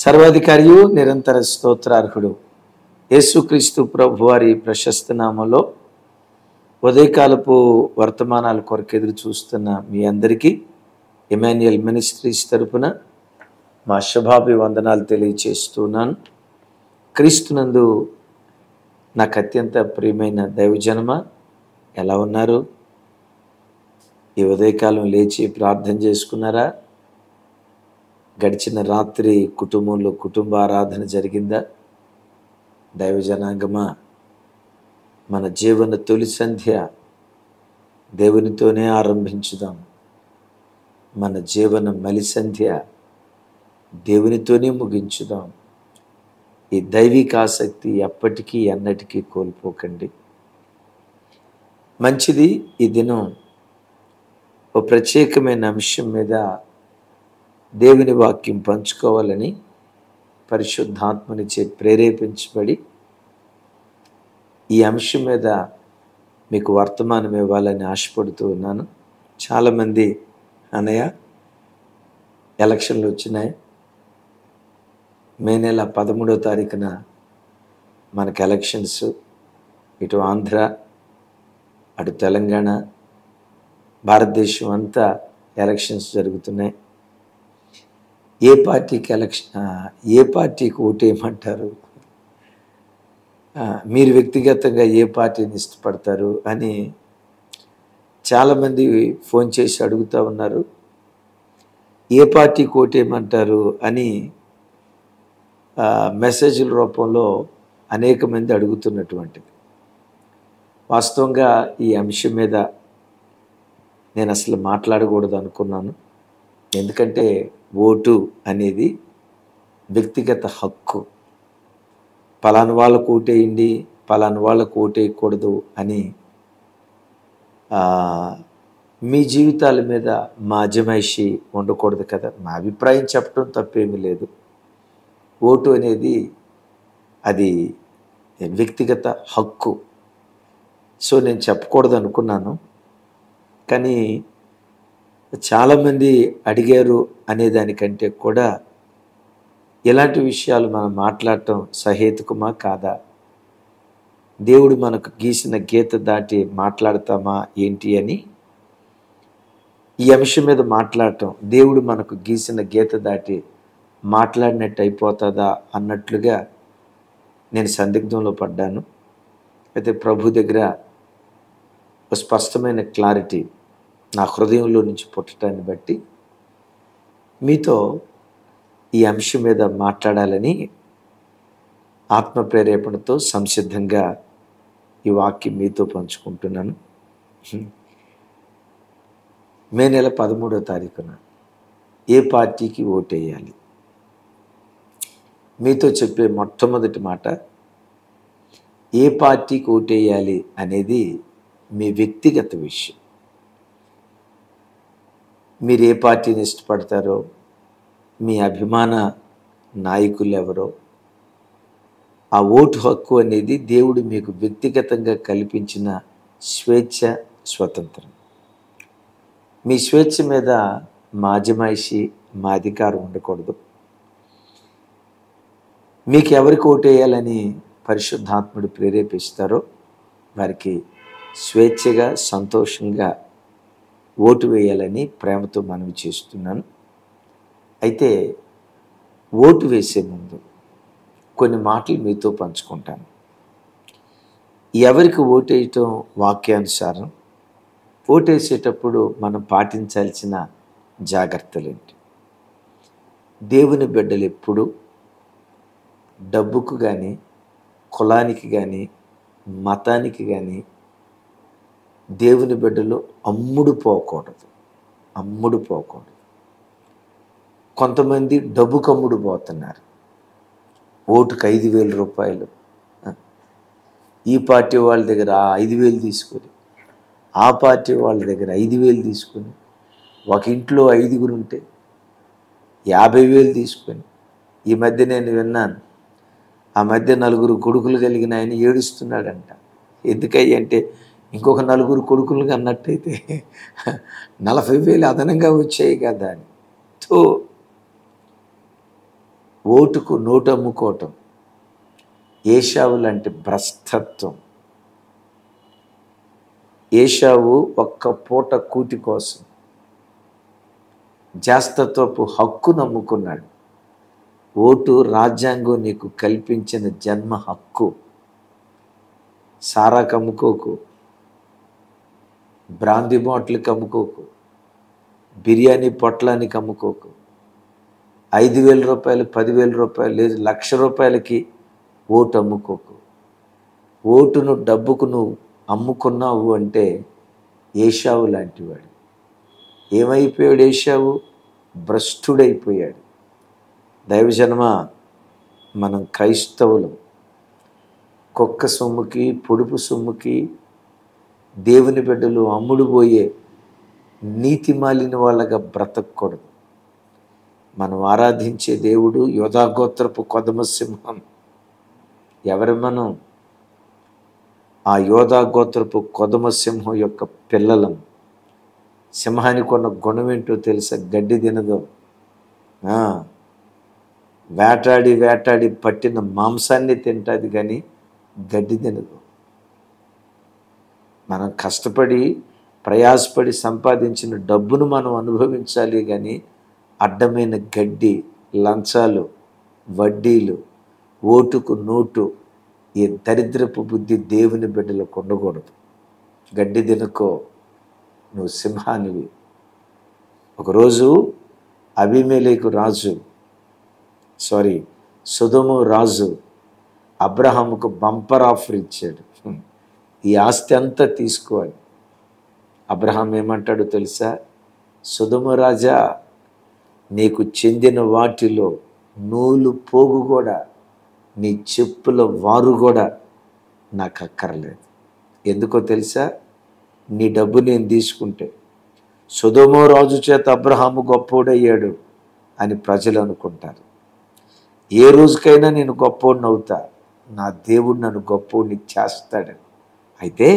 సర్వాధికారియు నిరంతర స్తోత్రార్హుడు యేసుక్రీస్తు ప్రభు వారి ప్రశస్త నామములో ఉదయకాలపు వర్తమానాల కొరకు ఎదురు చూస్తున్న మీ అందరికీ ఇమాన్యుయల్ మినిస్ట్రీస్ తరపున మా శుభాభివందనాలు తెలియజేస్తున్నాను. క్రీస్తునందు నాకు అత్యంత ప్రియమైన దైవజనమ, ఎలా ఉన్నారు? ఈ ఉదయకాలం లేచి ప్రార్థన చేసుకున్నారా? గడిచిన రాత్రి కుటుంబంలో కుటుంబ ఆరాధన జరిగిందా? దైవజనాంగమా, మన జీవన తొలి సంధ్య దేవునితోనే ఆరంభించుదాం. మన జీవన మలి సంధ్య దేవునితోనే ముగించుదాం. ఈ దైవిక ఆసక్తి ఎప్పటికీ ఎన్నటికీ కోల్పోకండి. మంచిది. ఈ దినం ఓ ప్రత్యేకమైన అంశం మీద దేవుని వాక్యం పంచుకోవాలని పరిశుద్ధాత్మనిచే ప్రేరేపించబడి ఈ అంశం మీద మీకు వర్తమానం ఇవ్వాలని ఆశపడుతూ ఉన్నాను. చాలామంది అన్నయ్య ఎలక్షన్లు వచ్చినాయి, మే నెల 13వ తారీఖున మనకు ఎలక్షన్స్, ఇటు ఆంధ్ర అటు తెలంగాణ భారతదేశం అంతా ఎలక్షన్స్ జరుగుతున్నాయి. ఏ పార్టీకి ఓటేయమంటారు, మీరు వ్యక్తిగతంగా ఏ పార్టీని ఇష్టపడతారు అని చాలామంది ఫోన్ చేసి అడుగుతూ ఉన్నారు. ఏ పార్టీకి ఓటేయమంటారు అని మెసేజ్ల రూపంలో అనేక మంది అడుగుతున్నటువంటిది. వాస్తవంగా ఈ అంశం మీద నేను అసలు మాట్లాడకూడదు అనుకున్నాను. ఎందుకంటే ఓటు అనేది వ్యక్తిగత హక్కు. పలానా వాళ్ళకు ఓటేయండి, పలానా వాళ్ళకు ఓటేయకూడదు అని మీ జీవితాల మీద మా అజమాయిషి ఉండకూడదు కదా. మా అభిప్రాయం చెప్పడం తప్పేమీ లేదు. ఓటు అనేది అది వ్యక్తిగత హక్కు. సో నేను చెప్పకూడదు అనుకున్నాను, కానీ చాలామంది అడిగారు అనేదానికంటే కూడా ఇలాంటి విషయాలు మనం మాట్లాడటం సహేతుకమా కాదా? దేవుడు మనకు గీసిన గీత దాటి మాట్లాడతామా ఏంటి అని ఈ అంశం మీద మాట్లాడటం, దేవుడు మనకు గీసిన గీత దాటి మాట్లాడినట్టు అయిపోతుందా అన్నట్లుగా నేను సందిగ్ధంలో పడ్డాను. అయితే ప్రభు దగ్గర ఒక స్పష్టమైన క్లారిటీ నా హృదయంలో నుంచి పుట్టడాన్ని బట్టి మీతో ఈ అంశం మీద మాట్లాడాలని ఆత్మ ప్రేరేపణతో సంసిద్ధంగా ఈ వాక్యం మీతో పంచుకుంటున్నాను. మే నెల 13వ తారీఖున ఏ పార్టీకి ఓటేయాలి? మీతో చెప్పే మొట్టమొదటి మాట, ఏ పార్టీకి ఓటేయాలి అనేది మీ వ్యక్తిగత విషయం. మీరు ఏ పార్టీని ఇష్టపడతారో, మీ అభిమాన నాయకులు ఎవరో, ఆ ఓటు హక్కు అనేది దేవుడు మీకు వ్యక్తిగతంగా కల్పించిన స్వేచ్ఛ, స్వతంత్రం. మీ స్వేచ్ఛ మీద మా అజమాయిషి, మా అధికారం ఉండకూడదు. మీకు ఎవరికి ఓటేయాలని పరిశుద్ధాత్ముడు ప్రేరేపిస్తారో వారికి స్వేచ్ఛగా, సంతోషంగా ఓటు వేయాలని ప్రేమతో మనవి చేస్తున్నాను. అయితే ఓటు వేసే ముందు కొన్ని మాటలు మీతో పంచుకుంటాను. ఎవరికి ఓటేయటం వాక్యానుసారం, ఓటేసేటప్పుడు మనం పాటించాల్సిన జాగ్రత్తలు ఏంటి? దేవుని బిడ్డలు ఎప్పుడు డబ్బుకు కానీ, కులానికి కానీ, మతానికి కానీ దేవుని బిడ్డలు అమ్ముడు పోకూడదు. కొంతమంది డబ్బుకు అమ్ముడు పోతున్నారు. ఓటుకు 5,000 రూపాయలు, ఈ పార్టీ వాళ్ళ దగ్గర 5,000 తీసుకొని, ఆ పార్టీ వాళ్ళ దగ్గర 5,000 తీసుకొని, ఒక ఇంట్లో 5గురు ఉంటే 50,000 తీసుకొని. ఈ మధ్య నేను విన్నాను, ఆ మధ్య 4 కొడుకులు కలిగిన ఆయన ఏడుస్తున్నాడంట. ఎందుకయ్యి అంటే, ఇంకొక 4 కొడుకులు అన్నట్టయితే 40,000 అదనంగా వచ్చాయి కదా అని. ఓటుకు నోటు అమ్ముకోవటం ఏశావు లాంటి భ్రష్టత్వం. ఏశావు ఒక్క పూట కూటి కోసం జాస్తత్వపు హక్కు నమ్ముకున్నాడు. ఓటు రాజ్యాంగం నీకు కల్పించిన జన్మ హక్కు. సారాకు అమ్ముకోకు, బ్రాందీ బాటిల్కి అమ్ముకోకు, బిర్యానీ పొట్లానికి అమ్ముకోకు. 5,000 రూపాయలు, 10,000 రూపాయలు, లేదు ₹1,00,000 ఓటు అమ్ముకోకు. ఓటును డబ్బుకు నువ్వు అమ్ముకున్నావు అంటే ఏశావు లాంటివాడు. ఏమైపోయాడు ఏశావు? భ్రష్టుడైపోయాడు. దైవజనమా, మనం క్రైస్తవులం కుక్క సొమ్ముకి, పొడుపు సొమ్ముకి దేవుని బిడ్డలు అమ్ముడుపోయే నీతి మాలిన వాళ్ళగా బ్రతకూడదు. మనం ఆరాధించే దేవుడు యోధాగోత్రపు కొదమ సింహం. ఎవరు మనం? ఆ యోధాగోత్రపు కొదమ సింహం యొక్క పిల్లలం. సింహానికి ఉన్న గుణం ఏంటో తెలుసా? గడ్డి తినదు. వేటాడి వేటాడి పట్టిన మాంసాన్ని తింటుంది కానీ గడ్డి తినదు. మనం కష్టపడి ప్రయాసపడి సంపాదించిన డబ్బును మనం అనుభవించాలి కానీ అడ్డమైన గడ్డి, లంచాలు, వడ్డీలు, ఓటుకు నోటు, ఈ దరిద్రపు బుద్ధి దేవుని బిడ్డలకు ఉండకూడదు. గడ్డి తినుకో, నువ్వు సింహానివి. ఒకరోజు అబీమెలెకు రాజు, సొదొమ రాజు అబ్రహాముకు బంపర్ ఆఫర్ ఇచ్చాడు. ఈ ఆస్తి అంతా తీసుకోవాలి. అబ్రహాం ఏమంటాడు తెలుసా? సొదొమ రాజా, నీకు చెందిన వాటిలో నూలు పోగు కూడా, నీ చెప్పుల వారు కూడా నాకు అక్కర్లేదు. ఎందుకో తెలుసా? నీ డబ్బు నేను తీసుకుంటే సొదొమ రాజు చేత అబ్రహాము గొప్పోడయ్యాడు అని ప్రజలు అనుకుంటారు. ఏ రోజుకైనా నేను గొప్పోడిని అవుతా, నా దేవుడు నన్ను గొప్పోడిని చేస్తాడు. అయితే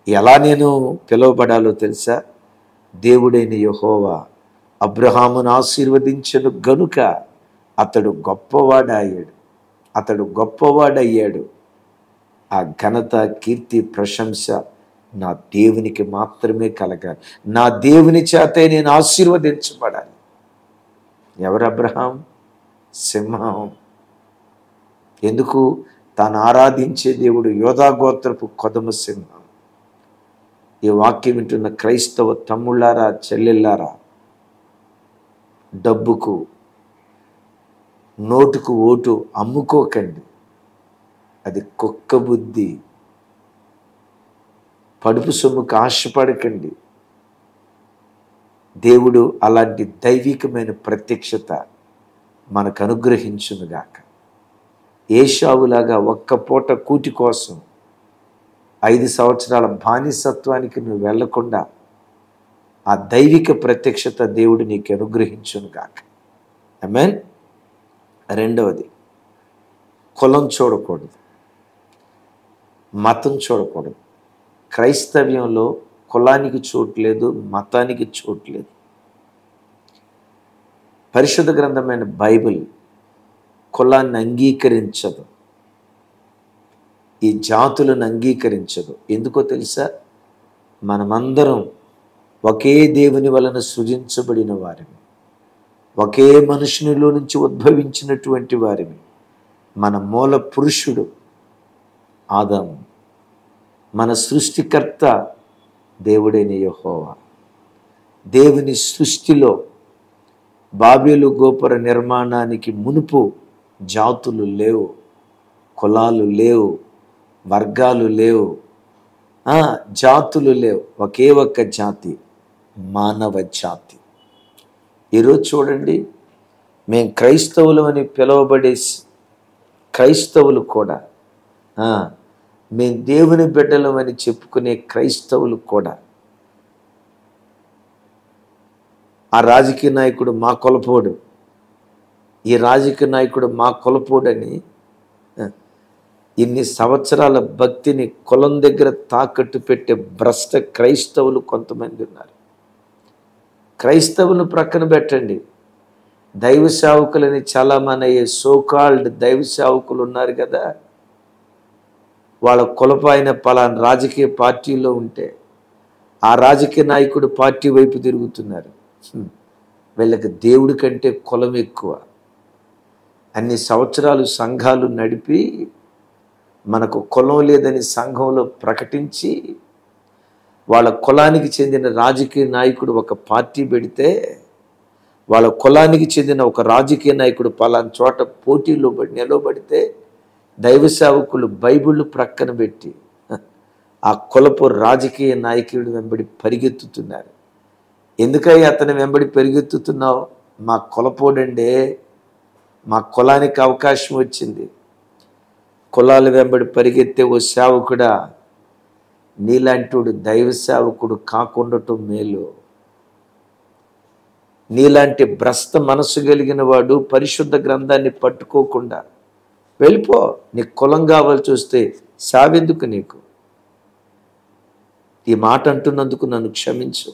ఎలా నేను పిలువబడాలో తెలుసా? దేవుడైన యెహోవా అబ్రహామును ఆశీర్వదించను గనుక అతడు గొప్పవాడయ్యాడు. ఆ ఘనత, కీర్తి, ప్రశంస నా దేవునికి మాత్రమే కలగాలి. నా దేవుని చేతే నేను ఆశీర్వదించబడాలి. ఎవరు అబ్రహాం? సింహం. ఎందుకు? తాను ఆరాధించే దేవుడు యోధాగోత్రపు కొదమ సింహం. ఈ వాక్యం వింటున్న క్రైస్తవ తమ్ముళ్ళారా, చెల్లెళ్ళారా, డబ్బుకు నోటుకు ఓటు అమ్ముకోకండి. అది కుక్క బుద్ధి. పడుపు సొమ్ముకు ఆశపడకండి. దేవుడు అలాంటి దైవికమైన ప్రత్యక్షత మనకు అనుగ్రహించునుగాక. ఏశావులాగా ఒక్క పూట కూటి కోసం 5 సంవత్సరాల బానిసత్వానికి నువ్వు వెళ్లకుండా ఆ దైవిక ప్రత్యక్షత దేవుడు నీకు అనుగ్రహించునుగాక. ఆమేన్. రెండవది, కులం చూడకూడదు, మతం చూడకూడదు. క్రైస్తవ్యంలో కులానికి చోటు లేదు, మతానికి చోటు లేదు. పరిశుద్ధ గ్రంథమైన బైబిల్ కులాన్ని అంగీకరించదు, ఈ జాతులను అంగీకరించదు. ఎందుకో తెలుసా? మనమందరం ఒకే దేవుని వలన సృజించబడిన వారిని, ఒకే మనుషునిలో నుంచి ఉద్భవించినటువంటి వారిని. మన మూల పురుషుడు ఆదాము, మన సృష్టికర్త దేవుడైన యెహోవా. దేవుని సృష్టిలో బాబేలు గోపుర నిర్మాణానికి మునుపు జాతులు లేవు, కులాలు లేవు, వర్గాలు లేవు, జాతులు లేవు. ఒకే ఒక్క జాతి, మానవ జాతి. ఈరోజు చూడండి, మేము క్రైస్తవులు అని పిలువబడే క్రైస్తవులు కూడా, మేము దేవుని బిడ్డలం అని చెప్పుకునే క్రైస్తవులు కూడా, ఆ రాజకీయ నాయకుడు మా కులపోడు, ఈ రాజకీయ నాయకుడు మా కులపోడని ఇన్ని సంవత్సరాల భక్తిని కులం దగ్గర తాకట్టు పెట్టే భ్రష్ట క్రైస్తవులు కొంతమంది ఉన్నారు. క్రైస్తవులను ప్రక్కన పెట్టండి, దైవ సేవకులని చాలామంది అయ్యే సోకాల్డ్ దైవ సేవకులు ఉన్నారు కదా, వాళ్ళ కులపైన పలానా రాజకీయ పార్టీలో ఉంటే ఆ రాజకీయ నాయకుడు పార్టీ వైపు తిరుగుతున్నారు. వీళ్ళకి దేవుడి కంటే కులం ఎక్కువ. అన్ని సంవత్సరాలు సంఘాలు నడిపి మనకు కులం లేదని సంఘంలో ప్రకటించి వాళ్ళ కులానికి చెందిన రాజకీయ నాయకుడు ఒక పార్టీ పెడితే వాళ్ళ కులానికి చెందిన ఒక రాజకీయ నాయకుడు పలానా చోట పోటీలో నిలబడితే దైవ సేవకులు బైబిల్ ప్రక్కన పెట్టి ఆ కులపు రాజకీయ నాయకుడు వెంబడి పరిగెత్తుతున్నారు. ఎందుకని అతని వెంబడి పరిగెత్తుతున్నావు? మా కులపోడండే, మా కులానికి అవకాశం వచ్చింది. కులాల వెంబడి పరిగెత్తే ఓ సేవకుడా, నీలాంటి దైవ సేవకుడు కాకుండటం మేలు. నీలాంటి భ్రష్ట మనసు కలిగిన వాడు పరిశుద్ధ గ్రంథాన్ని పట్టుకోకుండా వెళ్ళిపో. నీ కులం కావాల్సి వస్తే సావెందుకు నీకు? ఈ మాట అంటున్నందుకు నన్ను క్షమించు.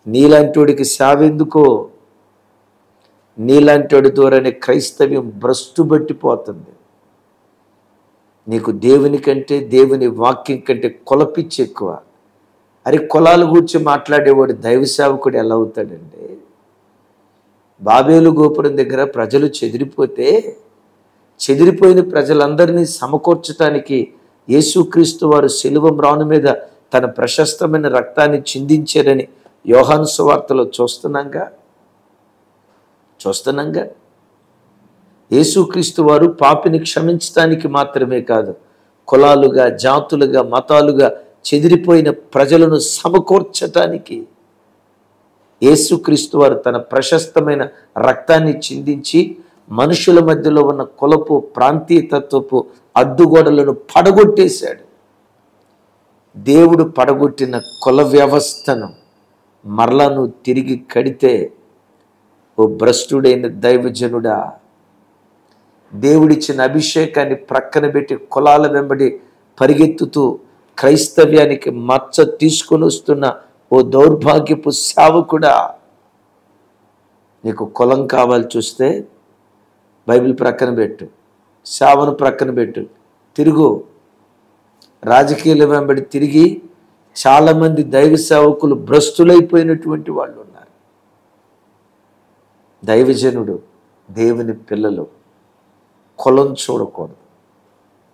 నీలాంటివాడికి సావెందుకో? నీలాంటివాడి ద్వారానే క్రైస్తవ్యం భ్రష్టు పట్టిపోతుంది. నీకు దేవుని కంటే దేవుని వాక్యం కంటే కులపిచ్చి ఎక్కువ. అరే కులాల గురించి మాట్లాడేవాడు దైవ సేవకుడు ఎలా అవుతాడండి? బాబేలు గోపురం దగ్గర ప్రజలు చెదిరిపోతే చెదిరిపోయిన ప్రజలందరినీ సమకూర్చడానికి యేసుక్రీస్తు వారు శిలువ మ్రాను మీద తన ప్రశస్తమైన రక్తాన్ని చిందించారని యోహాను సువార్తలో చూస్తున్నాంగా. యేసుక్రీస్తు వారు పాపిని క్షమించడానికి మాత్రమే కాదు, కులాలుగా, జాతులుగా, మతాలుగా చెదిరిపోయిన ప్రజలను సమకూర్చటానికి యేసుక్రీస్తు వారు తన ప్రశస్తమైన రక్తాన్ని చిందించి మనుషుల మధ్యలో ఉన్న కులపు ప్రాంతీయతత్వపు అడ్డుగోడలను పడగొట్టేశాడు. దేవుడు పడగొట్టిన కుల వ్యవస్థను మరలా నువ్వు తిరిగి కడితే, ఓ భ్రష్టుడైన దైవజనుడా, దేవుడిచ్చిన అభిషేకాన్ని ప్రక్కన పెట్టి కులాల వెంబడి పరిగెత్తుతూ క్రైస్తవ్యానికి మచ్చ తీసుకొని వస్తున్న ఓ దౌర్భాగ్యపు సేవకుడా, నీకు కులం కావాలి చూస్తే బైబిల్ ప్రక్కన పెట్టు, సేవను ప్రక్కన పెట్టు, తిరుగు. రాజకీయాల వెంబడి తిరిగి చాలామంది దైవ సేవకులు భ్రష్టులైపోయినటువంటి వాళ్ళు ఉన్నారు. దైవజనుడు, దేవుని పిల్లలు కులం చూడకూడదు.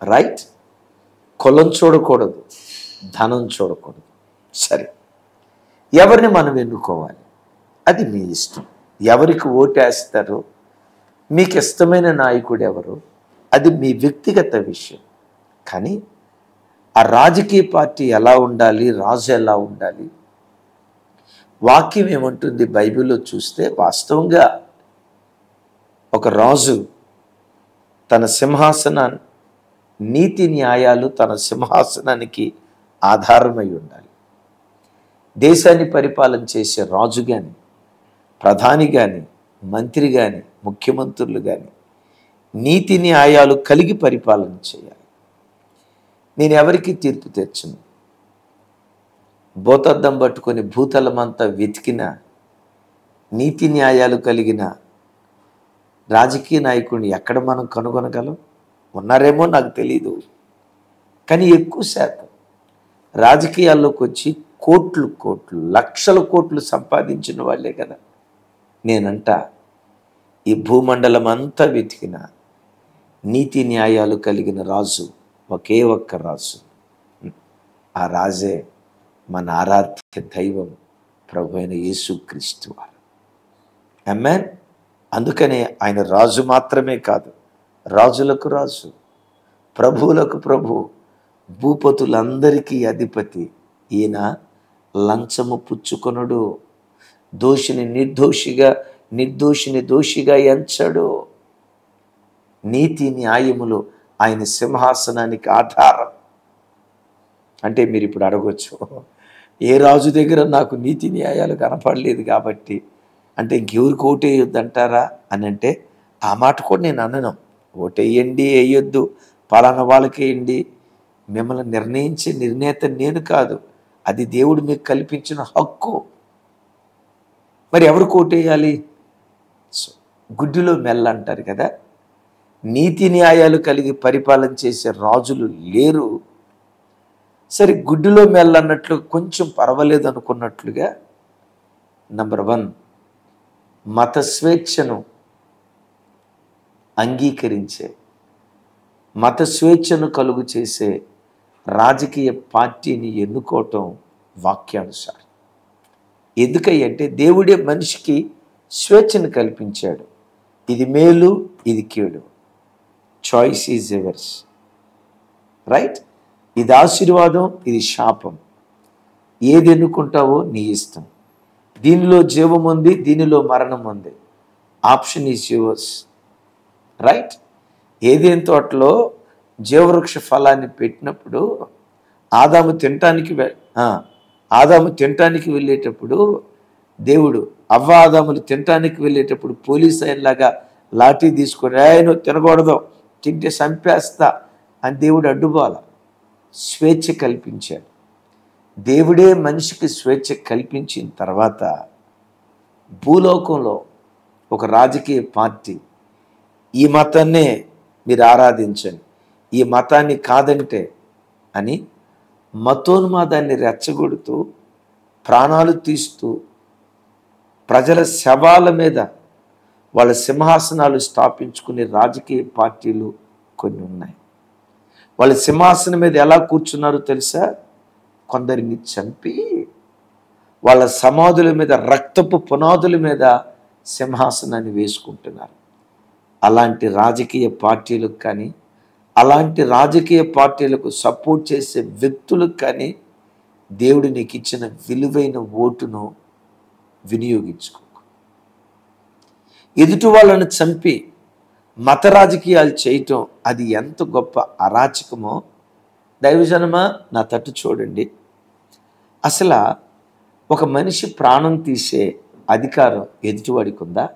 రైట్? కులం చూడకూడదు, ధనం చూడకూడదు. సరే, ఎవరిని మనం ఎన్నుకోవాలి? అది మీ ఇష్టం. ఎవరికి ఓటేస్తారో, మీకు ఇష్టమైన నాయకుడు ఎవరు, అది మీ వ్యక్తిగత విషయం. కానీ ఆ రాజకీయ పార్టీ ఎలా ఉండాలి, రాజు ఎలా ఉండాలి, వాక్యం ఏమంటుంది బైబిల్లో చూస్తే, వాస్తవంగా ఒక రాజు తన సింహాసనాన్ని, నీతి న్యాయాలు తన సింహాసనానికి ఆధారమై ఉండాలి. దేశాన్ని పరిపాలన చేసే రాజు కానీ, ప్రధాని కానీ, మంత్రి కానీ, ముఖ్యమంత్రులు కానీ నీతి న్యాయాలు కలిగి పరిపాలన చేయాలి. నేను ఎవరికి తీర్పు తెచ్చను. భూతద్దం పట్టుకొని భూతలమంతా వెతికిన నీతి న్యాయాలు కలిగిన రాజకీయ నాయకుడిని ఎక్కడ మనం కనుగొనగలం? ఉన్నారేమో నాకు తెలీదు, కానీ ఎక్కువ శాతం రాజకీయాల్లోకి వచ్చి కోట్లు లక్షల కోట్లు సంపాదించిన వాళ్ళే కదా. నేనంట, ఈ భూమండలం అంతా వెతికిన నీతి న్యాయాలు కలిగిన రాజు ఒకే ఒక్క రాజు. ఆ రాజే మన ఆరాధ్య దైవం, ప్రభు అయిన యేసుక్రీస్తు వారు. ఆమేన్. అందుకనే ఆయన రాజు మాత్రమే కాదు, రాజులకు రాజు, ప్రభువులకు ప్రభు, భూపతులందరికీ అధిపతి. ఈయన లంచము పుచ్చుకొనుడు, దోషిని నిర్దోషిగా, నిర్దోషిని దోషిగా ఎంచడు. నీతి న్యాయములు ఆయన సింహాసనానికి ఆధారం. అంటే మీరు ఇప్పుడు అడగొచ్చు, ఏ రాజు దగ్గర నాకు నీతి న్యాయాలు కనపడలేదు కాబట్టి అంటే ఇంకెవరికి ఓటేయొద్దంటారా అని అంటే, ఆ మాట కూడా నేను అనను. ఓటేయండి, వేయొద్దు, పలానా వాళ్ళకి వేయండి. మిమ్మల్ని నిర్ణయించే నిర్ణేత నేను కాదు, అది దేవుడు మీకు కల్పించిన హక్కు. మరి ఎవరికి ఓటేయాలి? గుడ్డిలో మెల్ల అంటారు కదా. నీతి న్యాయాలు కలిగి పరిపాలన చేసే రాజులు లేరు. సరే, గుడ్డిలో మెల్ల అన్నట్లు కొంచెం పర్వాలేదు అనుకున్నట్లుగా, నంబర్ 1 మత స్వేచ్ఛను అంగీకరించే, మత స్వేచ్ఛను కలుగు చేసే రాజకీయ పార్టీని ఎన్నుకోవటం వాక్యానుసారం. ఎందుకంటే దేవుడే మనిషికి స్వేచ్ఛను కల్పించాడు. ఇది మేలు, ఇది కీడు. Choice is yours, right? ఇది ఆశీర్వాదం, ఇది శాపం. ఏది ఎన్నుకుంటావో నీ ఇష్టం. దీనిలో జీవం ఉంది, దీనిలో మరణం ఉంది. Option is yours, right? ఏదేని తోటలో జీవవృక్ష ఫలాన్ని పెట్టినప్పుడు ఆదాము తినటానికి వెళ్ళేటప్పుడు దేవుడు ఆదాములు తినటానికి వెళ్ళేటప్పుడు పోలీస్ ఆయనలాగా లాఠీ తీసుకొని, నువ్వు తినకూడదు, తింటే చంపేస్తా అని దేవుడు అడ్డుపోల. స్వేచ్ఛ కల్పించాడు. దేవుడే మనిషికి స్వేచ్ఛ కల్పించిన తర్వాత భూలోకంలో ఒక రాజకీయ పార్టీ, ఈ మతాన్నే మీరు ఆరాధించండి, ఈ మతాన్ని కాదంటే అని మతోన్మాదాన్ని రెచ్చగొడుతూ, ప్రాణాలు తీస్తూ, ప్రజల శవాల మీద వాళ్ళ సింహాసనాలు స్థాపించుకునే రాజకీయ పార్టీలు కొన్ని ఉన్నాయి. వాళ్ళ సింహాసనం మీద ఎలా కూర్చున్నారో తెలుసా? కొందరిని చంపి వాళ్ళ సమాధుల మీద, రక్తపు పునాదుల మీద సింహాసనాన్ని వేసుకుంటున్నారు. అలాంటి రాజకీయ పార్టీలకు కానీ, అలాంటి రాజకీయ పార్టీలకు సపోర్ట్ చేసే వ్యక్తులకు కానీ దేవుడు నీకు ఇచ్చిన విలువైన ఓటును వినియోగించుకో. ఎదుటి వాళ్ళను చంపి మత రాజకీయాలు చేయటం అది ఎంత గొప్ప అరాచకమో దైవజనమా నా తట్టు చూడండి. అసలు ఒక మనిషి ప్రాణం తీసే అధికారం ఎదుటివాడికి ఉందా?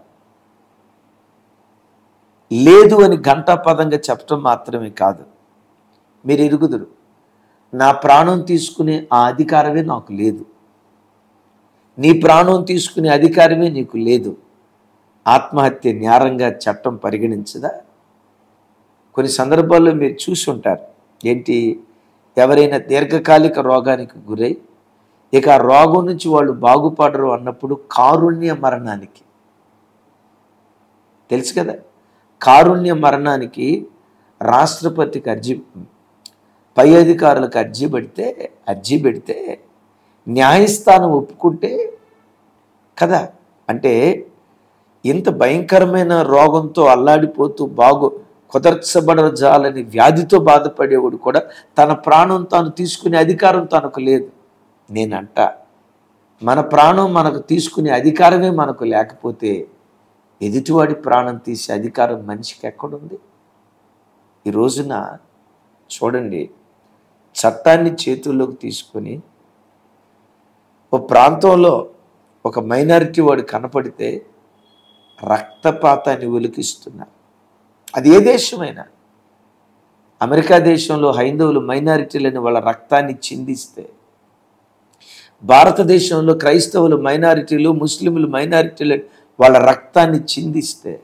లేదు అని ఘంటాపదంగా చెప్పటం మాత్రమే కాదు, మీరు ఎరుగుదురు, నా ప్రాణం తీసుకునే ఆ అధికారమే నాకు లేదు, నీ ప్రాణం తీసుకునే అధికారమే నీకు లేదు. ఆత్మహత్య నేరంగా చట్టం పరిగణించదా? కొన్ని సందర్భాల్లో మీరు చూసి ఉంటారు. ఏంటి, ఎవరైనా దీర్ఘకాలిక రోగానికి గురై ఇక ఆ రోగం నుంచి వాళ్ళు బాగుపడరు అన్నప్పుడు కారుణ్య మరణానికి, తెలుసు కదా, కారుణ్య మరణానికి రాష్ట్రపతికి పై అధికారులకు అర్జీ పెడితే న్యాయస్థానం ఒప్పుకుంటే కదా. అంటే ఇంత భయంకరమైన రోగంతో అల్లాడిపోతూ కుదర్చబడజాలని వ్యాధితో బాధపడేవాడు కూడా తన ప్రాణం తాను తీసుకునే అధికారం తనకు లేదు. నేనంట, మన ప్రాణం మనకు తీసుకునే అధికారమే మనకు లేకపోతే ఎదుటివాడి ప్రాణం తీసే అధికారం మనిషికి ఎక్కడుంది? ఈ రోజున చూడండి, చట్టాన్ని చేతుల్లోకి తీసుకొని ఓ ప్రాంతంలో ఒక మైనారిటీ వాడు కనపడితే రక్తపాతాన్ని ఒలికిస్తున్నారు. అది ఏ దేశమైనా. అమెరికా దేశంలో హైందవులు మైనారిటీలని వాళ్ళ రక్తాన్ని చిందిస్తే, భారతదేశంలో క్రైస్తవులు మైనారిటీలు, ముస్లింలు మైనారిటీలని వాళ్ళ రక్తాన్ని చిందిస్తే,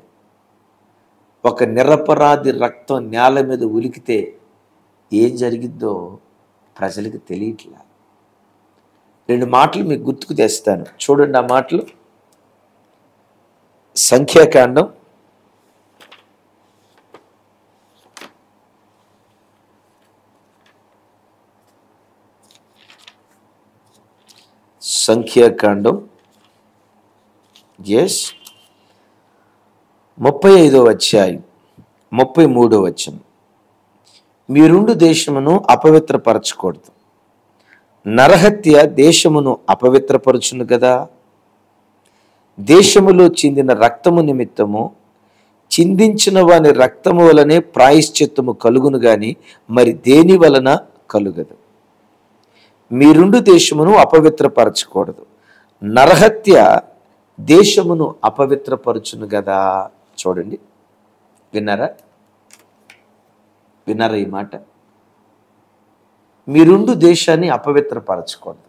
ఒక నిరపరాధి రక్తం నేల మీద ఉలికితే ఏం జరిగిద్దో ప్రజలకు తెలియట్లా. 2 మాటలు మీకు గుర్తుకు తెస్తాను, చూడండి. ఆ మాటలు సంఖ్యాకాండం 35వ అధ్యాయం 33వ వచనం. మీరుండు దేశమును అపవిత్రపరచకూడదు, నరహత్య దేశమును అపవిత్రపరచును కదా. దేశములో చిందిన రక్తము నిమిత్తము చిందించిన వాని రక్తము వలనే ప్రాయశ్చిత్తము కలుగును గాని మరి దేని వలన కలుగదు. మీరుండు దేశమును అపవిత్రపరచకూడదు, నరహత్య దేశమును అపవిత్రపరచును కదా. చూడండి, విన్నారా ఈ మాట? మీరుండు దేశాన్ని అపవిత్రపరచకూడదు.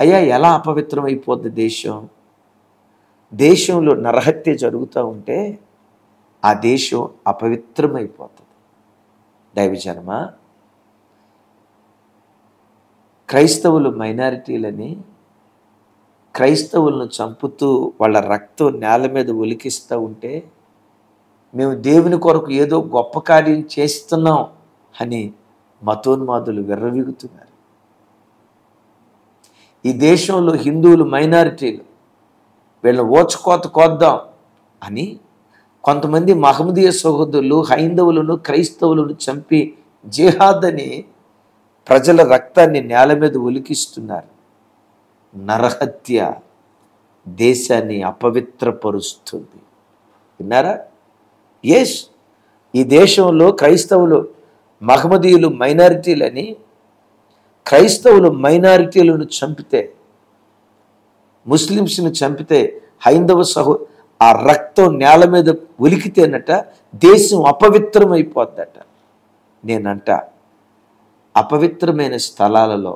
అయ్యా, ఎలా అపవిత్రం అయిపోద్ది దేశం? దేశంలో నరహత్య జరుగుతూ ఉంటే ఆ దేశం అపవిత్రమైపోతుంది. దైవజనమా, క్రైస్తవులు మైనారిటీలని, క్రైస్తవులను చంపుతూ వాళ్ళ రక్తం నేల మీద ఒలికిస్తూ ఉంటే మేము దేవుని కొరకు ఏదో గొప్ప కార్యం చేస్తున్నాం అని మతోన్మాదులు విర్రవీగుతున్నారు. ఈ దేశంలో హిందువులు మైనారిటీలు, వీళ్ళని ఓచుకోత కోద్దాం అని కొంతమంది మహమ్మదీయ సహోదరులు హైందవులను క్రైస్తవులను చంపి జిహాద్ అని ప్రజల రక్తాన్ని నేల మీద ఒలికిస్తున్నారు. నరహత్య దేశాన్ని అపవిత్రపరుస్తుంది. విన్నారా? ఎస్, ఈ దేశంలో క్రైస్తవులు మహమ్మదీయులు మైనారిటీలని, క్రైస్తవులు మైనారిటీలను చంపితే, ముస్లిమ్స్ని చంపితే, హైందవ ఆ రక్తం నేల మీద ఒలికితేనట దేశం అపవిత్రమైపోద్దట. నేనంట అపవిత్రమైన స్థలాలలో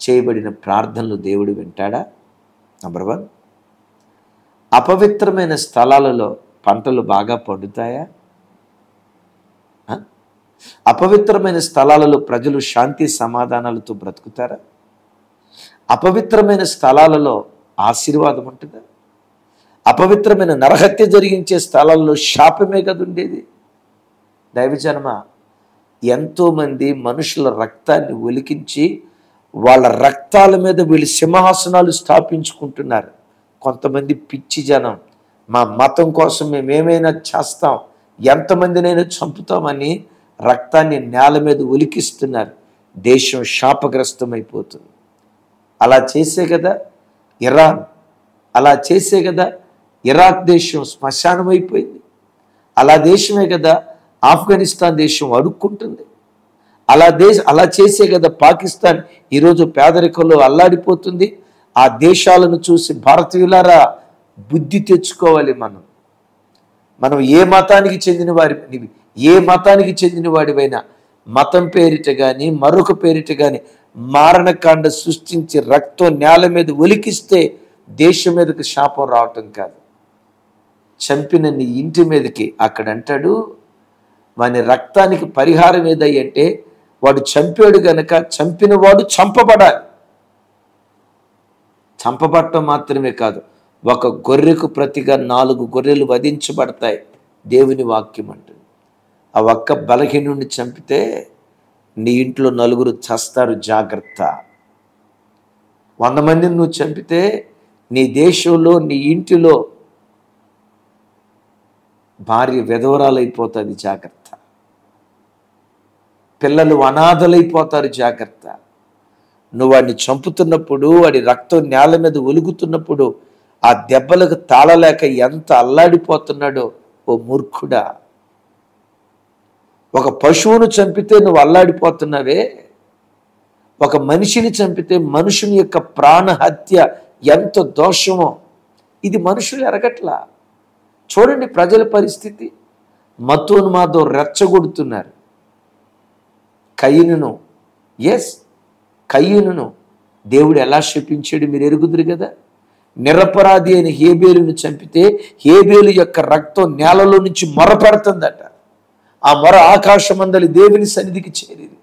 చేయబడిన ప్రార్థనలు దేవుడు వింటాడా? నంబర్ 1. అపవిత్రమైన స్థలాలలో పంటలు బాగా పండుతాయా? అపవిత్రమైన స్థలాలలో ప్రజలు శాంతి సమాధానాలతో బ్రతుకుతారా? అపవిత్రమైన స్థలాలలో ఆశీర్వాదం ఉంటుందా? అపవిత్రమైన నరహత్య జరిగించే స్థలాల్లో శాపమే కదా ఉండేది. దైవజనమ, ఎంతోమంది మనుషుల రక్తాన్ని ఒలికించి వాళ్ళ రక్తాల మీద వీళ్ళు సింహాసనాలు స్థాపించుకుంటున్నారు. కొంతమంది పిచ్చి జనం మా మతం కోసం మేము ఏమైనా చేస్తాం, ఎంతమందినైనా చంపుతామని రక్తాన్ని నేల మీద ఒలికిస్తున్నారు. దేశం శాపగ్రస్తమైపోతుంది. అలా చేసే కదా ఇరాన్, అలా చేసే కదా ఇరాక్ దేశం శ్మశానం అయిపోయింది. అలా దేశమే కదా ఆఫ్ఘనిస్తాన్ దేశం అడుక్కుంటుంది. అలా చేసే కదా పాకిస్తాన్ ఈరోజు పేదరికంలో అల్లాడిపోతుంది. ఆ దేశాలను చూసి భారతీయులారా బుద్ధి తెచ్చుకోవాలి. మనం ఏ మతానికి చెందిన వాడివైనా మతం పేరిట కానీ మరొక పేరిట కానీ మారణకాండ సృష్టించి రక్తం నేల మీద ఒలికిస్తే దేశం మీదకి శాపం రావటం కాదు, చంపిన నీ ఇంటి మీదకి. అక్కడ అంటాడు, వాని రక్తానికి పరిహారం ఏదంటే వాడు చంపాడు గనక చంపిన వాడు చంపబడాలి. చంపబడటం మాత్రమే కాదు, ఒక గొర్రెకు ప్రతిగా 4 గొర్రెలు వధించబడతాయి దేవుని వాక్యం అంటుంది. ఆ ఒక్క బలహీనుడిని చంపితే నీ ఇంట్లో 4 చస్తారు, జాగ్రత్త. 100 మందిని నువ్వు చంపితే నీ దేశంలో నీ ఇంటిలో భార్య విధవరాలైపోతుంది, జాగ్రత్త. పిల్లలు అనాథలైపోతారు, జాగ్రత్త. నువ్వు వాడిని చంపుతున్నప్పుడు, వాడి రక్తం నేల మీద ఒలుగుతున్నప్పుడు ఆ దెబ్బలకు తాళలేక ఎంత అల్లాడిపోతున్నాడో ఓ మూర్ఖుడా. ఒక పశువును చంపితే నువ్వు అల్లాడిపోతున్నావే, ఒక మనిషిని చంపితే మనుషుని యొక్క ప్రాణహత్య ఎంత దోషమో ఇది మనుషులు ఎరగట్లా. చూడండి ప్రజల పరిస్థితి. మతోన్మాదం రెచ్చగొడుతున్నారు. కయ్యూనును దేవుడు ఎలా శపించాడు మీరు ఎరుగుదురు కదా. నిరపరాధి అయిన హేబేలును చంపితే హేబేలు యొక్క రక్తం నేలలో నుంచి మొరపెడుతుందట. ఆ మొర ఆకాశమందలి దేవుని సన్నిధికి చేరింది.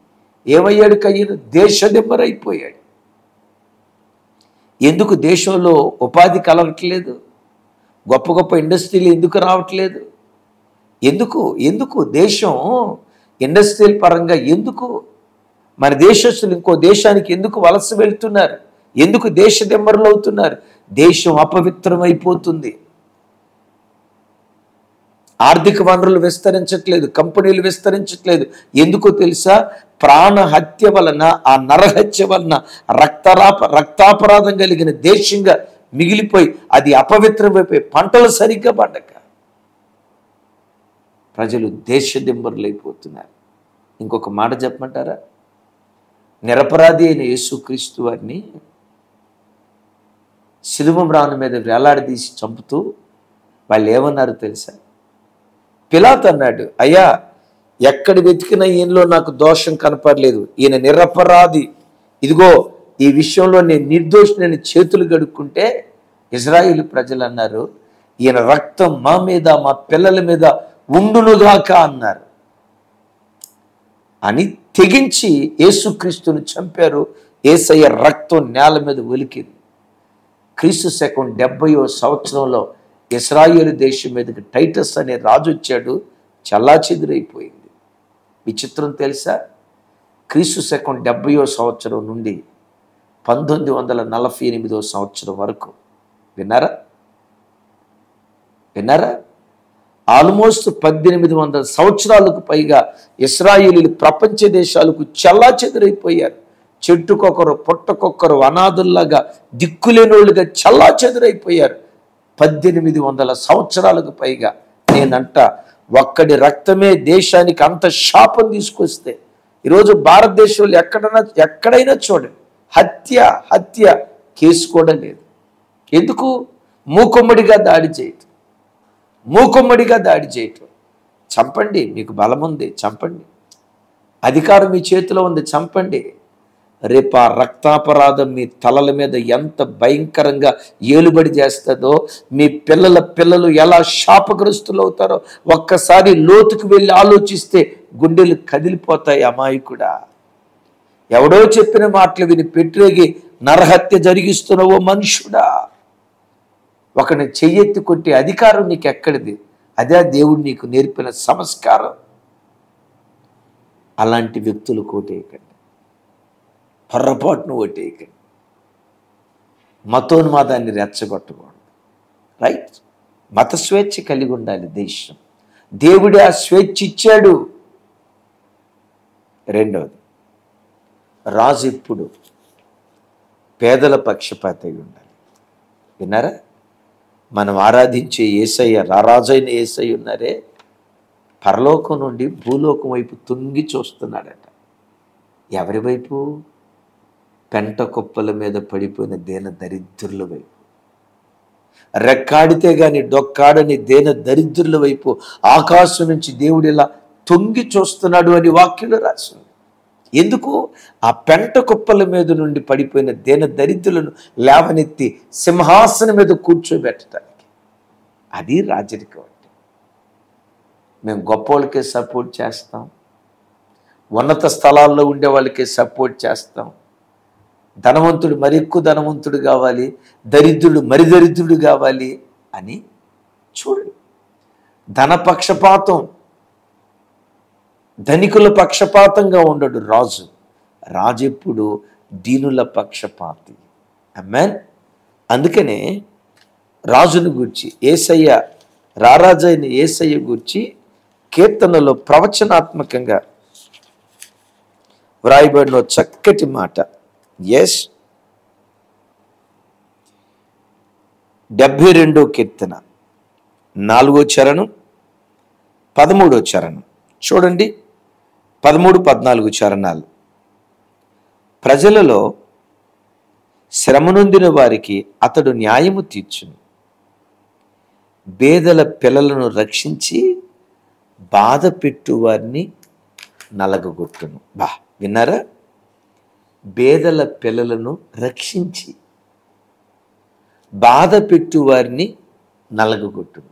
ఏమయ్యాడు కయ్యూను? దేశదిమ్మరైపోయాడు. ఎందుకు దేశంలో ఉపాధి కలగట్లేదు? గొప్ప గొప్ప ఇండస్ట్రీలు ఎందుకు రావట్లేదు? ఎందుకు దేశం ఇండస్ట్రియల్ పరంగా ఎందుకు మన దేశస్తులు ఇంకో దేశానికి ఎందుకు వలస వెళ్తున్నారు? ఎందుకు దేశ దిమ్మరులు అవుతున్నారు? దేశం అపవిత్రమైపోతుంది. ఆర్థిక వనరులు విస్తరించట్లేదు, కంపెనీలు విస్తరించట్లేదు. ఎందుకో తెలుసా? ప్రాణహత్య వలన, ఆ నరహత్య వలన రక్తాపరాధం కలిగిన దేశంగా మిగిలిపోయి అది అపవిత్రమైపోయి పంటలు సరిగ్గా పండక ప్రజలు దేశదిమ్మరులైపోతున్నారు. ఇంకొక మాట చెప్పమంటారా? నిరపరాధి అయిన యేసుక్రీస్తు వారిని శిలువ మ్రాను మీద వేలాడదీసి చంపుతూ వాళ్ళు ఏమన్నారు తెలుసా? పిలాతు అన్నాడు, అయ్యా ఎక్కడ వెతికినా ఈయనలో నాకు దోషం కనపడలేదు, ఈయన నిరపరాధి, ఇదిగో ఈ విషయంలో నేను నిర్దోషి, నేను చేతులు గడుక్కుంటే ఇజ్రాయేలు ప్రజలు అన్నారు, ఈయన రక్తం మా మీద మా పిల్లల మీద ఉండునుగాక అన్నారు. అని తెగించి యేసుక్రీస్తుని చంపారు. యేసయ్య రక్తం నేల మీద ఒలికింది. క్రీస్తు శకం 70వ సంవత్సరంలో ఇశ్రాయేలు దేశం మీదకి టైటస్ అనే రాజు వచ్చాడు. చల్లాచెదురైపోయింది. విచిత్రం తెలుసా? క్రీస్తు శకం 70వ సంవత్సరం నుండి 1948వ సంవత్సరం వరకు విన్నారా? ఆల్మోస్ట్ 1800 సంవత్సరాలకు పైగా ఇశ్రాయేలీలు ప్రపంచ దేశాలకు చల్లాచెదురైపోయారు. చెట్టుకొకరు పుట్టకొకరు అనాథుల్లాగా దిక్కులేనోళ్ళుగా చల్లాచెదురైపోయారు. 1800 సంవత్సరాలకు పైగా. నేనంట ఒక్కడి రక్తమే దేశానికి అంత శాపం తీసుకొస్తే ఈరోజు భారతదేశంలో ఎక్కడైనా చూడండి, హత్య కేసు కూడా లేదు. ఎందుకు? మూకుమ్మడిగా దాడి చేయటం. చంపండి, మీకు బలం ఉంది, చంపండి. అధికారం మీ చేతిలో ఉంది, చంపండి. రేపు ఆ రక్తాపరాధం మీ తలల మీద ఎంత భయంకరంగా ఏలుబడి చేస్తుందో, మీ పిల్లలు ఎలా శాపగ్రస్తులు అవుతారో ఒక్కసారి లోతుకు వెళ్ళి ఆలోచిస్తే గుండెలు కదిలిపోతాయి. అమాయకుడా, ఎవడో చెప్పిన మాటలు విని పెట్టిరేగి నరహత్య జరిగిస్తున్నావో మనుషుడా, ఒకని చెయ్యెత్తి కొట్టే అధికారం నీకు ఎక్కడిది? అదే దేవుడు నీకు నేర్పిన సంస్కారం. అలాంటి వ్యక్తులు కోటేయకండి, పొర్రపాటును ఓటేయకండి, మతోన్మాదాన్ని రెచ్చగొట్టకూడదు. రైట్? మత స్వేచ్ఛ కలిగి ఉండాలి దేశం. దేవుడే ఆ స్వేచ్ఛ ఇచ్చాడు. రెండవది, రాజు ఇప్పుడు పేదల పక్షపాతి ఉండాలి. విన్నారా? మనం ఆరాధించే యేసయ్య, రారాజైన యేసయ్య ఉన్నారే, పరలోకం నుండి భూలోకం వైపు తొంగి చూస్తున్నాడట. ఎవరి వైపు? పెంట కుప్పల మీద పడిపోయిన దేన దరిద్రుల వైపు. రెక్కాడితే గాని డొక్కాడని దేన దరిద్రుల వైపు ఆకాశం నుంచి దేవుడు ఇలా తొంగి చూస్తున్నాడు అని వాక్యంలో రాసింది. ఎందుకు? ఆ పెంట కుప్పల మీద నుండి పడిపోయిన దేన దరిద్రులను లేవనెత్తి సింహాసనం మీద కూర్చోబెట్టడానికి. అది రాజరికం అంటే. మేము గొప్ప వాళ్ళకే సపోర్ట్ చేస్తాం, ఉన్నత స్థలాల్లో ఉండే వాళ్ళకే సపోర్ట్ చేస్తాం. ధనవంతుడు మరి ఎక్కువ ధనవంతుడు కావాలి, దరిద్రుడు మరి దరిద్రుడు కావాలి అని చూడండి. ధన పక్షపాతం, ధనికుల పక్షపాతంగా ఉండడు రాజు. రాజు ఎప్పుడు దీనుల పక్షపాతి. ఆమేన్. అందుకనే రాజును గూర్చి, యేసయ్య, రారాజైన యేసయ్య గూర్చి కీర్తనలో ప్రవచనాత్మకంగా వ్రాయబడిన చక్కటి మాట. 72వ కీర్తన 4వ చరణం 13వ చరణం చూడండి. 13, 14 చరణాలు. ప్రజలలో శ్రమనొందిన వారికి అతడు న్యాయము తీర్చును, బేదల పిల్లలను రక్షించి బాధ పెట్టు వారిని నలగగొట్టును. విన్నారా? బేదల పిల్లలను రక్షించి బాధ పెట్టు వారిని నలగగొట్టును.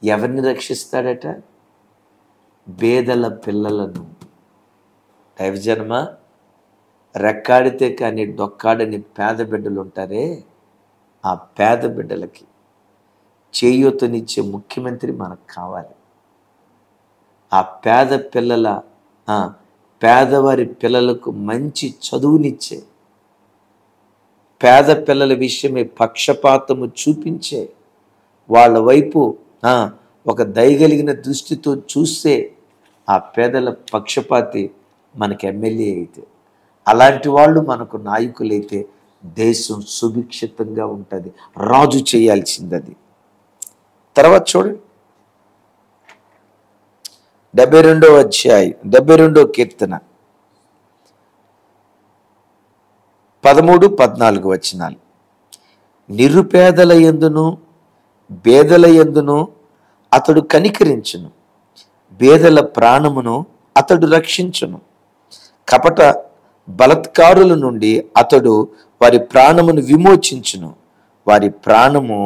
ఎవరిని రక్షిస్తాడట? బేదల పిల్లలను. దైవజనమ, రెక్కాడితే కానీ డొక్కాడని పేద బిడ్డలు ఉంటారే, ఆ పేద బిడ్డలకి చేయూతనిచ్చే ముఖ్యమంత్రి మనకు కావాలి. ఆ పేదవారి పిల్లలకు మంచి చదువునిచ్చే, పేద పిల్లల విషయమే పక్షపాతము చూపించే, వాళ్ళ వైపు ఒక దయగలిగిన దృష్టితో చూస్తే ఆ పేదల పక్షపాతి మనకి ఎమ్మెల్యే అయితే, అలాంటి వాళ్ళు మనకు నాయకులైతే దేశం సుభిక్షితంగా ఉంటుంది. రాజు చేయాల్సింది అది. తర్వాత చూడండి, 72వ అధ్యాయం 72వ కీర్తన 13, 14 వచనాలు. నిరుపేదల యందును బేదల యందును అతడు కనికరించును, బేదల ప్రాణమును అతడు రక్షించును. కపట బలత్కారుల నుండి అతడు వారి ప్రాణమును విమోచించును, వారి ప్రాణము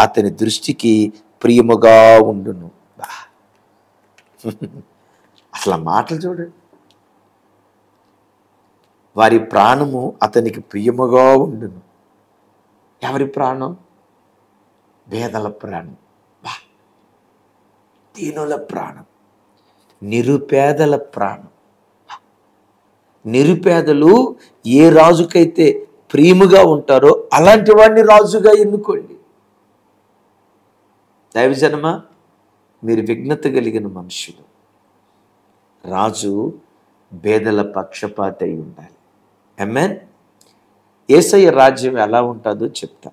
అతని దృష్టికి ప్రియముగా ఉండును. అసలు ఆ మాటలు చూడండి. వారి ప్రాణము అతనికి ప్రియముగా ఉండును. ఎవరి ప్రాణం? పేదల ప్రాణం, దీనుల ప్రాణం, నిరుపేదల ప్రాణం. నిరుపేదలు ఏ రాజుకైతే ప్రియముగా ఉంటారో అలాంటి వాడిని రాజుగా ఎన్నుకోండి. దైవజనమా, మీరు విఘ్నత కలిగిన మనుషులు. రాజు పేదల పక్షపాతి అయి ఉండాలి. ఆమేన్. యేసయ్య రాజ్యం ఎలా ఉంటుందో చెప్తా.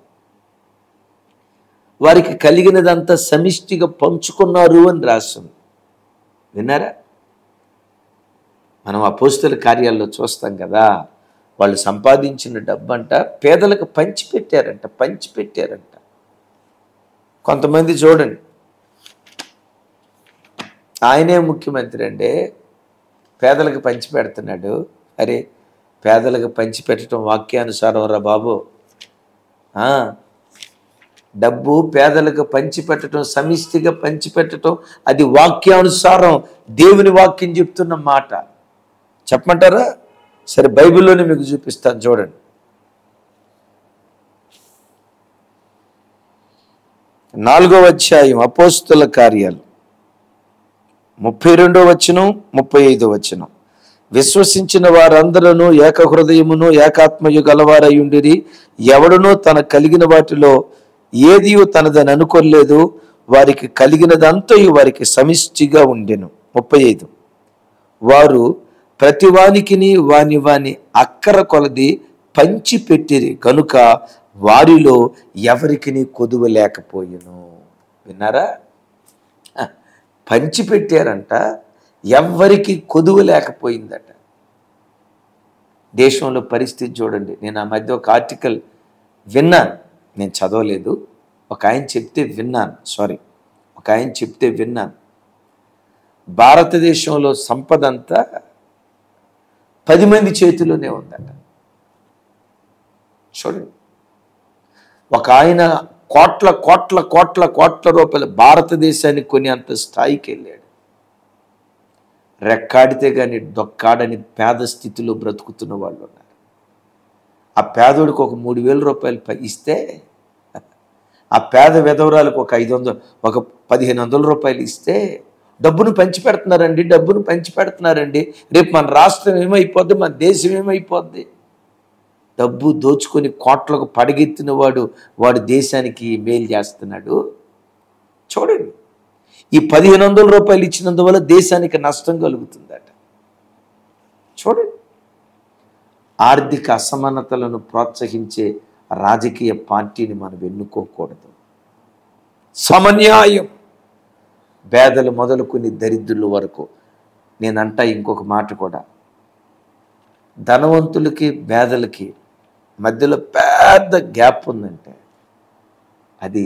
వారికి కలిగినదంతా సమిష్టిగా పంచుకున్నారు అని రాస్తుంది. విన్నారా? మనం అపోస్తల కార్యాల్లో చూస్తాం కదా, వాళ్ళు సంపాదించిన డబ్బంట పేదలకు పంచిపెట్టారంట. కొంతమంది చూడండి, ఆయనే ముఖ్యమంత్రి అండి, పేదలకు పంచిపెడుతున్నాడు. అరే, పేదలకు పంచిపెట్టడం వాక్యానుసారం రా బాబు. డబ్బు పేదలకు పంచిపెట్టడం, సమిష్టిగా పంచిపెట్టడం, అది వాక్యానుసారం దేవుని వాక్యం చెప్తున్న మాట. చెప్పమంటారా? సరే, బైబిల్లోనే మీకు చూపిస్తాను చూడండి. 4వ అధ్యాయం అపోస్తల కార్యాలు 32వ వచనం 35వ వచనం. విశ్వసించిన వారందరూ ఏక హృదయమును ఏకాత్మయు గలవారయుండిరి. ఎవడునో తన కలిగిన వాటిలో ఏది తనదని అనుకోలేదు. వారికి కలిగినదంతయు వారికి సమిష్టిగా ఉండెను. 35. వారు ప్రతివానికిని వాని అక్కర కొలది పంచి పెట్టిరి కనుక వారిలో ఎవరికిని కొదువ లేకపోయెను. విన్నారా? పంచి పెట్టారంట, ఎవ్వరికి కొదువ లేకపోయిందట. దేశంలో పరిస్థితి చూడండి. నేను ఆ మధ్య ఒక ఆర్టికల్ విన్నాను, నేను చదవలేదు, ఒక ఆయన చెప్తే విన్నాను. భారతదేశంలో సంపద అంతా 10 మంది చేతిలోనే ఉందట. చూడండి, ఒక ఆయన కోట్ల కోట్ల కోట్ల కోట్ల రూపాయలు భారతదేశానికి కొని అంత స్థాయికి వెళ్ళాడు. రెక్కాడితే కానీ దొక్కాడని పేద స్థితిలో బ్రతుకుతున్న వాళ్ళు ఉన్నారు. ఆ పేదోడికి ఒక 3,000 రూపాయలు ఇస్తే, ఆ పేద విధవరాలకు ఒక 1,500 రూపాయలు ఇస్తే డబ్బును పంచిపెడుతున్నారండి. రేపు మన రాష్ట్రం ఏమైపోద్ది, మన దేశం ఏమైపోద్ది? డబ్బు దోచుకొని కోట్లకు పడగెత్తిన వాడు దేశానికి మేలు చేస్తున్నాడు. చూడండి, ఈ 1,500 రూపాయలు ఇచ్చినందువల్ల దేశానికి నష్టం కలుగుతుందట. చూడండి, ఆర్థిక అసమానతలను ప్రోత్సహించే రాజకీయ పార్టీని మనం ఎన్నుకోకూడదు. సమన్యాయం, పేదలు మొదలుకొని దరిద్రుల వరకు. నేనంట ఇంకొక మాట కూడా, ధనవంతులకి పేదలకి మధ్యలో పెద్ద గ్యాప్ ఉందంటే అది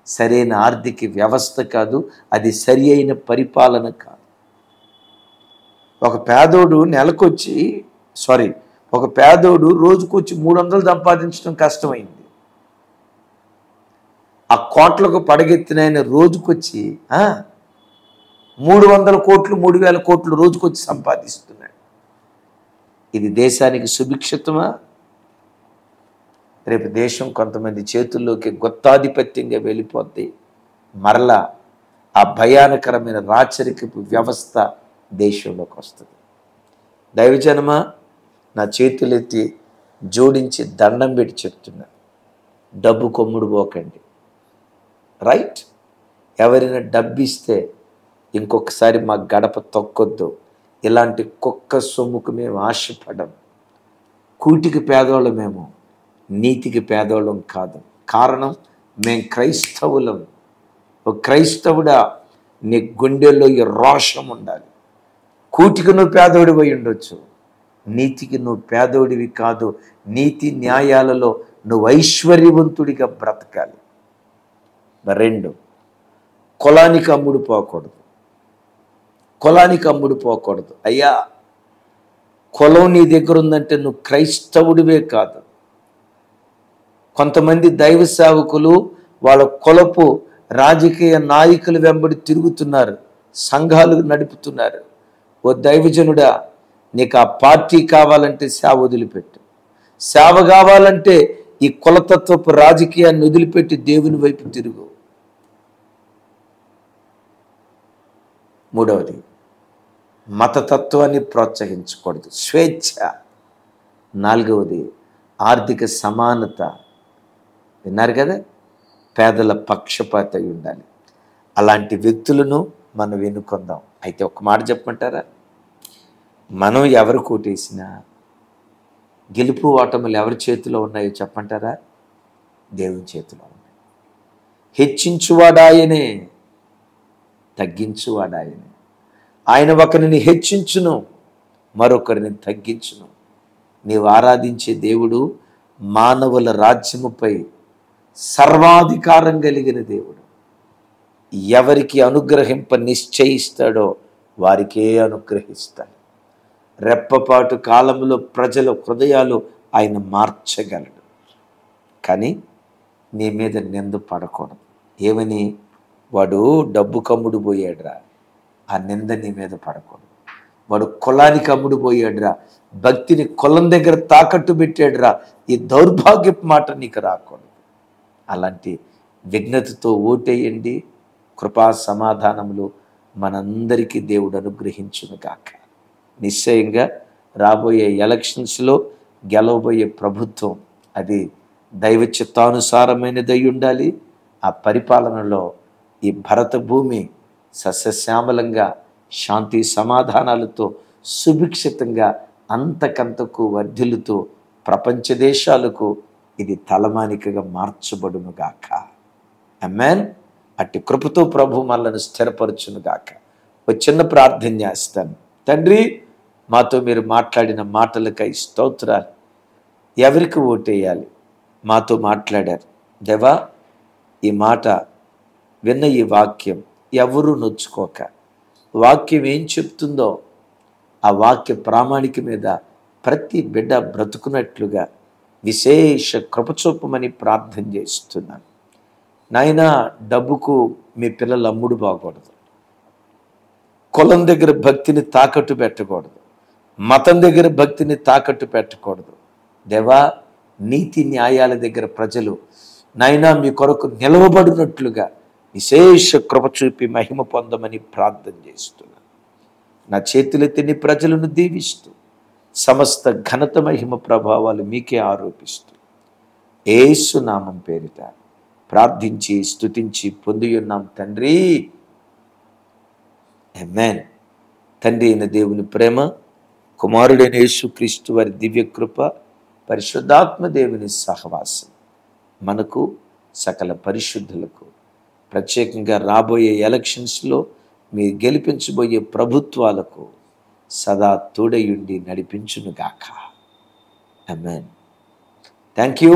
సరైన ఆర్థిక వ్యవస్థ కాదు, అది సరి అయిన పరిపాలన కాదు. ఒక పేదోడు రోజుకొచ్చి 300 సంపాదించడం కష్టమైంది. ఆ కోట్లకు పడగెత్తిన ఆయన రోజుకొచ్చి 300 కోట్లు 3,000 కోట్లు రోజుకొచ్చి సంపాదిస్తున్నాడు. ఇది దేశానికి సుభిక్షతమా? రేపు దేశం కొంతమంది చేతుల్లోకి గుత్తాధిపత్యంగా వెళ్ళిపోద్ది. మరలా ఆ భయానకరమైన రాచరికపు వ్యవస్థ దేశంలోకి వస్తుంది. దైవజనమా, నా చేతులెత్తి జోడించి దండం పెట్టి చెప్తున్నా, డబ్బు కొమ్ముడు పోకండి. రైట్? ఎవరైనా డబ్బు ఇస్తే ఇంకొకసారి మా గడప తొక్కొద్దు. ఇలాంటి కుక్క సొమ్ముకు మేము ఆశపడం. కూటికి పేదోళ్ళమేమో, నీతికి పేదోళ్ళం కాదు. కారణం, మేం క్రైస్తవులం. ఒక క్రైస్తవుడా, నీ గుండెల్లో ఈ రోషం ఉండాలి. కూటికి నువ్వు పేదోడివి అయి ఉండొచ్చు, నీతికి నువ్వు పేదోడివి కాదు. నీతి న్యాయాలలో నువ్వు ఐశ్వర్యవంతుడిగా బ్రతకాలి. 2, కులానికి అమ్ముడు పోకూడదు. అయ్యా, కులం నీ దగ్గర ఉందంటే నువ్వు క్రైస్తవుడివే కాదు. కొంతమంది దైవ సేవకులు వాళ్ళ కులపు రాజకీయ నాయకులు వెంబడి తిరుగుతున్నారు, సంఘాలు నడుపుతున్నారు. ఓ దైవజనుడా, నీకు ఆ పార్టీ కావాలంటే సేవ వదిలిపెట్టు. సేవ కావాలంటే ఈ కులతత్వపు రాజకీయాన్ని వదిలిపెట్టి దేవుని వైపు తిరుగు. మూడవది, మతతత్వాన్ని ప్రోత్సహించకూడదు, స్వేచ్ఛ. నాలుగవది, ఆర్థిక సమానత. విన్నారు కదా, పేదల పక్షపాత అయి ఉండాలి. అలాంటి వ్యక్తులను మనం ఎన్నుకుందాం. అయితే ఒక మాట చెప్పమంటారా, మనం ఎవరు కోటేసినా గెలుపు ఓటములు ఎవరి చేతిలో ఉన్నాయో చెప్పంటారా? దేవుని చేతిలో ఉన్నాయి. హెచ్చించువాడాయనే, తగ్గించువాడాయనే. ఆయన ఒకరిని హెచ్చించును, మరొకరిని తగ్గించును. నీవు ఆరాధించే దేవుడు మానవుల రాజ్యముపై సర్వాధికారం కలిగిన దేవుడు. ఎవరికి అనుగ్రహింప నిశ్చయిస్తాడో వారికే అనుగ్రహిస్తాడు. రెప్పపాటు కాలంలో ప్రజల హృదయాలు ఆయన మార్చగలడు. కానీ నీ మీద నింద పడకూడదు. ఏమని? వాడు డబ్బు కమ్ముడు పోయాడురా, ఆ నింద నీ మీద పడకూడదు. వాడు కులానికి అమ్ముడు పోయాడురా, భక్తిని కులం దగ్గర తాకట్టు పెట్టాడురా, ఈ దౌర్భాగ్యపు మాట నీకు రాకూడదు. అలాంటి విఘ్నతతో ఓటేయండి. కృపా సమాధానములు మనందరికీ దేవుడు అనుగ్రహించును గాక. నిశ్చయంగా రాబోయే ఎలక్షన్స్లో గెలవబోయే ప్రభుత్వం అది దైవ చిత్తానుసారమైనదై ఉండాలి. ఆ పరిపాలనలో ఈ భరత భూమి సస్యశ్యామలంగా శాంతి సమాధానాలతో సుభిక్షితంగా అంతకంతకు వర్ధిల్లుతూ ప్రపంచ దేశాలకు ఇది తలమానికగా మార్చబడునుగాక. ఆమేన్. అట్టి కృపతో ప్రభు మనల్ని స్థిరపరచునుగాక. ఒక చిన్న ప్రార్థన చేస్తాను. తండ్రి, మాతో మీరు మాట్లాడిన మాటలకై స్తోత్రాలు. ఎవరికి ఓటేయాలి మాతో మాట్లాడారు దేవా. ఈ మాట విన్న ఈ వాక్యం ఎవరు నొచ్చుకోక, వాక్యం ఏం చెప్తుందో ఆ వాక్య ప్రామాణిక మీద ప్రతి బిడ్డ బ్రతుకున్నట్లుగా విశేష కృపచూపమని ప్రార్థన చేస్తున్నాను. నాయనా, డబ్బుకు మీ పిల్లలు అమ్ముడు పోకూడదు, కులం దగ్గర భక్తిని తాకట్టు పెట్టకూడదు, మతం దగ్గర భక్తిని తాకట్టు పెట్టకూడదు. దేవా, నీతి న్యాయాల దగ్గర ప్రజలు నాయనా మీ కొరకు నిలవబడినట్లుగా విశేష కృప చూపి మహిమ పొందమని ప్రార్థన చేస్తున్నాను. నా చేతులెత్తి నీ ప్రజలను దీవిస్తూ సమస్త ఘనత మహిమ ప్రభావాలు మీకే ఆరోపిస్తూ యేసు నామం పేరిట ప్రార్థించి స్తుతించి పొంది ఉన్నాం తండ్రి. ఆమేన్. తండ్రి అయిన దేవుని ప్రేమ, కుమారుడైన యేసుక్రీస్తు వారి దివ్య కృప, పరిశుద్ధాత్మ దేవుని సహవాసం మనకు సకల పరిశుద్ధులకు, ప్రత్యేకంగా రాబోయే ఎలక్షన్స్లో మీరు గెలిపించబోయే ప్రభుత్వాలకు సదా తోడయుండి నడిపించునుగాక. ఆమేన్. Thank you.